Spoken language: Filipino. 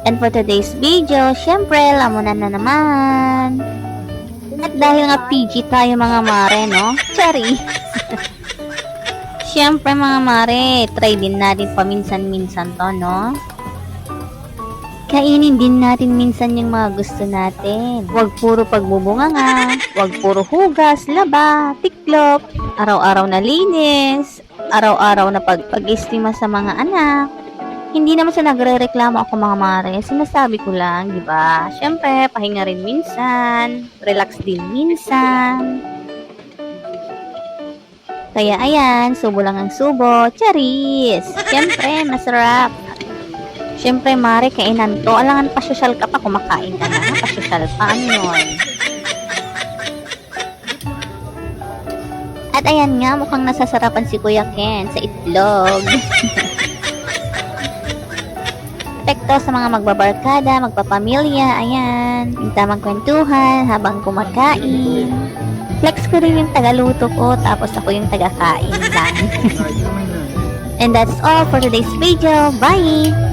And for today's video, syempre, lamunan na naman. At dahil nga PG tayo mga mare, no? Cherry! Syempre mga mare, try din natin paminsan-minsan to, no? Kainin din natin minsan yung mga gusto natin. Huwag puro pagbubunganga, huwag puro hugas, laba, tiklop, araw-araw na linis, araw-araw na pag-estima sa mga anak. Hindi naman sa nagre-reklamo ako mga mare, sinasabi ko lang, di ba? Syempre, pahinga rin minsan, relax din minsan. Kaya ayan, subo lang ang subo, charis! Syempre, masarap. Syempre, mare, kainan to. Alangan, pasosyal ka pa, kumakain ka na. Pasosyal pa, ano yun? At ayan nga, mukhang nasasarapan si Kuya Ken sa itlog. Epekto sa mga magbabarkada, magpapamilya, ayan. Yung tamang kwentuhan habang kumakain. Flex ko rin yung tagaluto ko, tapos ako yung tagakain lang. And that's all for today's video. Bye!